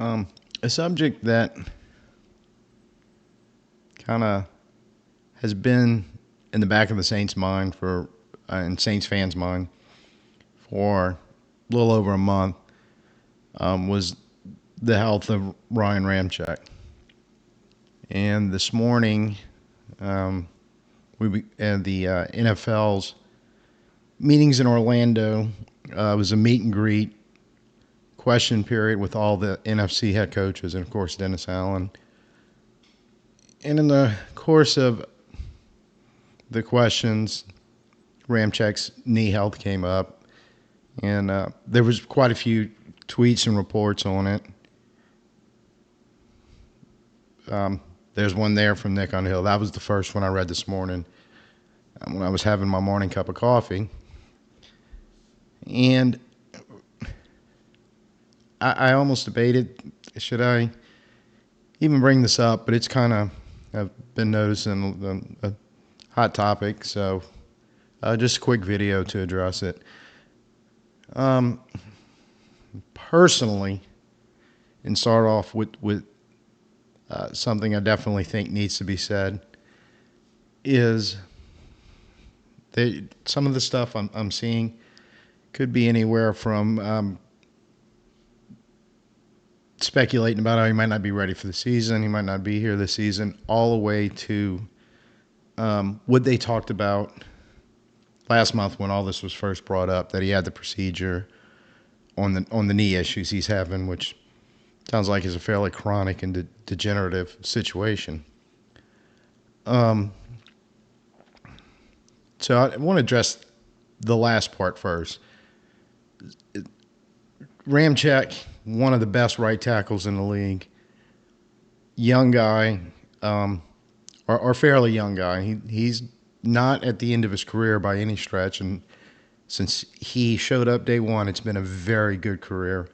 Um, a subject that kind of has been in the back of the Saints' mind and Saints fans' mind for a little over a month was the health of Ryan Ramczyk. And this morning, the NFL's meetings in Orlando was a meet and greet question period with all the NFC head coaches and, of course, Dennis Allen. And in the course of the questions, Ramczyk's knee health came up, and there was quite a few tweets and reports on it. There's one there from Nick on Hill. That was the first one I read this morning when I was having my morning cup of coffee. And I almost debated, should I even bring this up? But it's kind of, I've been noticing a hot topic, so just a quick video to address it. Personally, and start off with something I definitely think needs to be said, is that some of the stuff I'm seeing could be anywhere from speculating about how he might not be ready for the season, he might not be here this season, all the way to what they talked about last month when all this was first brought up, that he had the procedure on the knee issues he's having, which sounds like is a fairly chronic and degenerative situation. So I want to address the last part first. Ramczyk, one of the best right tackles in the league, young guy, or fairly young guy. He's not at the end of his career by any stretch, and since he showed up day one, it's been a very good career.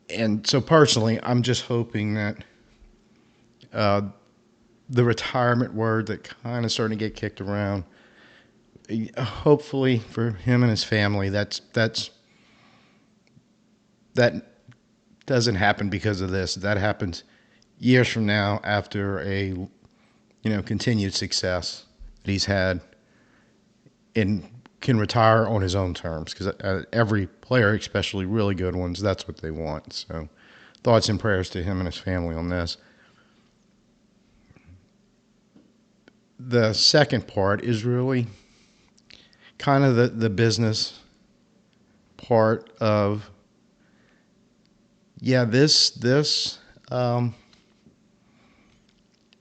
And so personally, I'm just hoping that the retirement word that kind of starting to get kicked around, hopefully for him and his family, that doesn't happen because of this. That happens years from now after a continued success that he's had and can retire on his own terms, because every player, especially really good ones, that's what they want. So thoughts and prayers to him and his family on this. The second part is really kind of the business part of,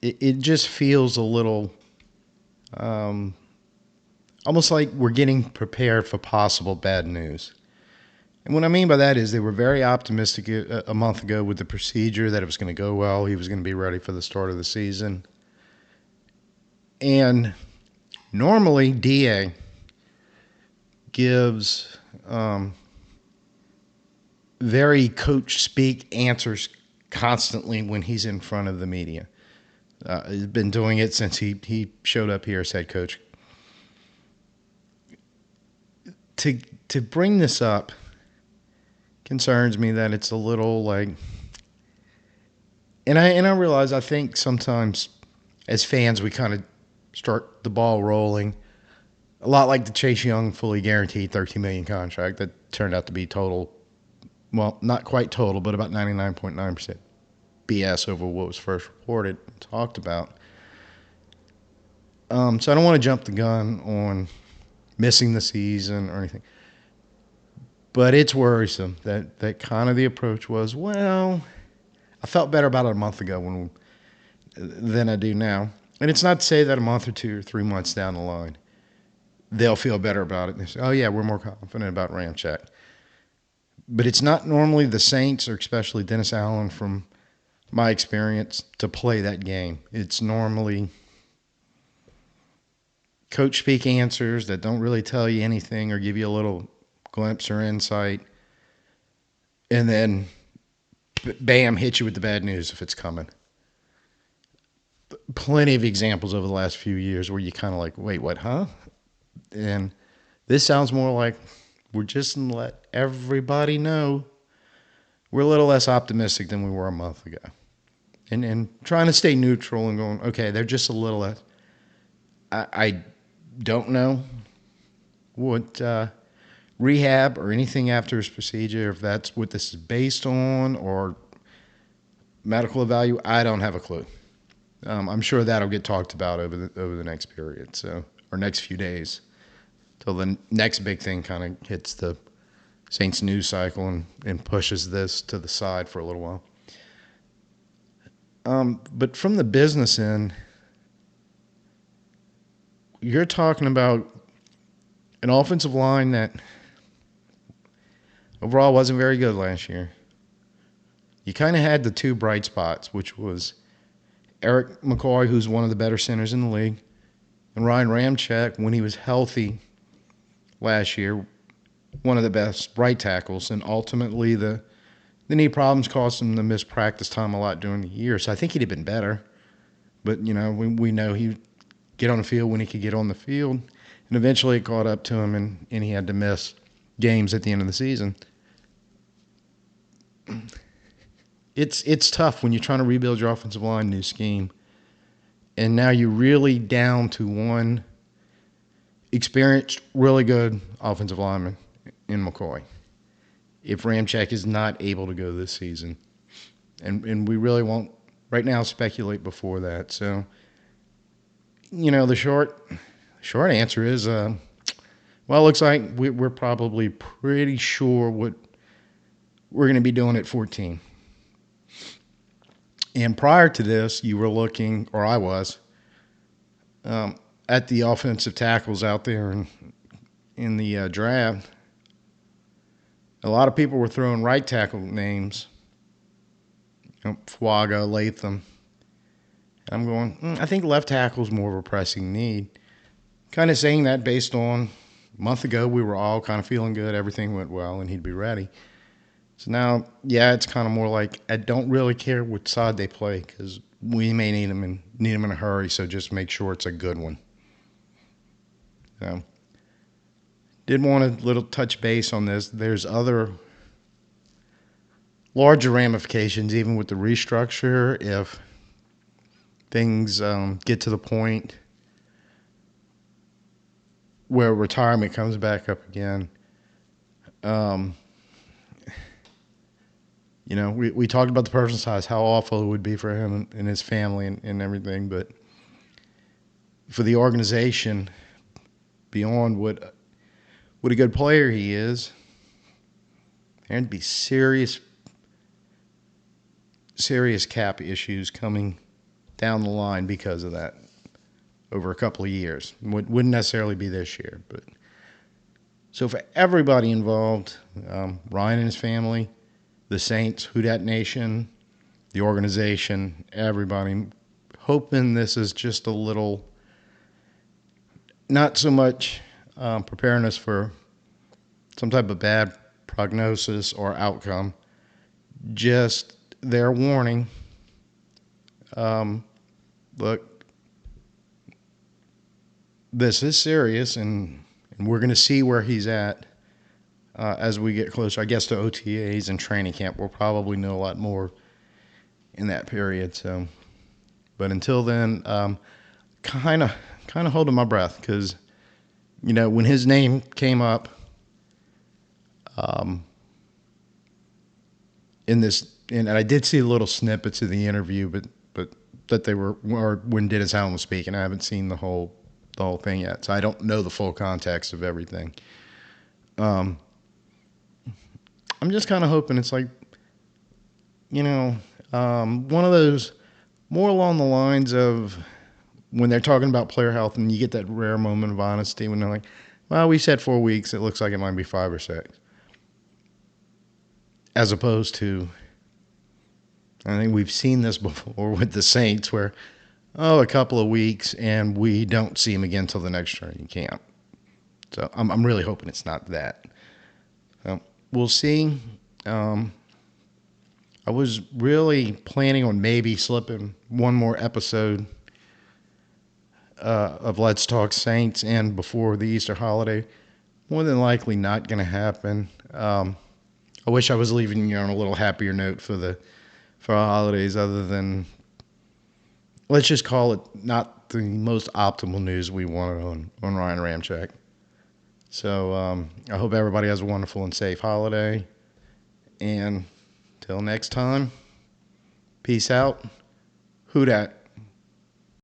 it just feels a little almost like we're getting prepared for possible bad news. And what I mean by that is they were very optimistic a month ago with the procedure, that it was going to go well, he was going to be ready for the start of the season. And normally DA gives very coach speak answers constantly when he's in front of the media. He's been doing it since he showed up here as head coach. To bring this up concerns me that it's a little like, and I realize, I think sometimes as fans we kind of start the ball rolling, a lot like the Chase Young fully guaranteed $13 million contract that turned out to be total, well, not quite total, but about 99.9% BS over what was first reported and talked about. So I don't want to jump the gun on missing the season or anything, but it's worrisome that kind of the approach was, well, I felt better about it a month ago than I do now. And it's not to say that a month or 2 or 3 months down the line they'll feel better about it and they say, oh yeah, we're more confident about Ramczyk. But it's not normally the Saints, or especially Dennis Allen, from my experience, to play that game. It's normally coach speak answers that don't really tell you anything or give you a little glimpse or insight, and then bam, hit you with the bad news if it's coming. Plenty of examples over the last few years where you kind of like, wait, what, huh? And this sounds more like we're just going to let everybody know we're a little less optimistic than we were a month ago. And trying to stay neutral and going, okay, they're just a little less. I don't know what rehab or anything after his procedure, if that's what this is based on or medical evaluation. I don't have a clue. I'm sure that'll get talked about over the next period, so or next few days, till the next big thing kind of hits the Saints news cycle and pushes this to the side for a little while. But from the business end, you're talking about an offensive line that overall wasn't very good last year. You kind of had the two bright spots, which was Eric McCoy, who's one of the better centers in the league, and Ryan Ramczyk, when he was healthy last year, one of the best right tackles. And ultimately, the knee problems caused him to miss practice time a lot during the year. So I think he'd have been better. But, we know he'd get on the field when he could get on the field. And eventually it caught up to him, and he had to miss games at the end of the season. It's tough when you're trying to rebuild your offensive line, new scheme, and now you're really down to one experienced, really good offensive lineman in McCoy. If Ramczyk is not able to go this season, and we really won't right now speculate before that. So, the short answer is, well, it looks like we're probably pretty sure what we're going to be doing at 14. And prior to this, you were looking, or I was, at the offensive tackles out there in the draft. A lot of people were throwing right tackle names, Fuaga, Latham. And I'm going, I think left tackle is more of a pressing need. Kind of saying that based on a month ago, we were all kind of feeling good. Everything went well, and he'd be ready. So now, it's kind of more like I don't really care which side they play because we may need them in a hurry. So just make sure it's a good one. Did want a little touch base on this. There's other larger ramifications, even with the restructure, if things get to the point where retirement comes back up again. We talked about the personal size, how awful it would be for him and his family and everything, but for the organization, beyond what a good player he is, there'd be serious cap issues coming down the line because of that over a couple of years. Wouldn't necessarily be this year, but so for everybody involved, Ryan and his family, the Saints, Who Dat Nation, the organization, everybody, hoping this is just a little, not so much preparing us for some type of bad prognosis or outcome, just their warning. Look, this is serious, and we're going to see where he's at as we get closer, I guess, to OTAs and training camp. We'll probably know a lot more in that period. So, but until then, kind of holding my breath because, when his name came up in this, and I did see little snippets of the interview, but that they were, or when Dennis Allen was speaking, I haven't seen the whole thing yet, so I don't know the full context of everything. I'm just kind of hoping it's like, one of those more along the lines of when they're talking about player health and you get that rare moment of honesty when they're like, well, we said 4 weeks. It looks like it might be 5 or 6. As opposed to, I think we've seen this before with the Saints where, a couple of weeks and we don't see him again until the next training camp. So I'm really hoping it's not that. We'll see. I was really planning on maybe slipping one more episode of Let's Talk Saints in before the Easter holiday. More than likely not going to happen. I'll I wish I was leaving you on a little happier note for our holidays, other than, let's just call it, not the most optimal news we wanted on Ryan Ramczyk. So I hope everybody has a wonderful and safe holiday. And till next time, peace out. Who dat?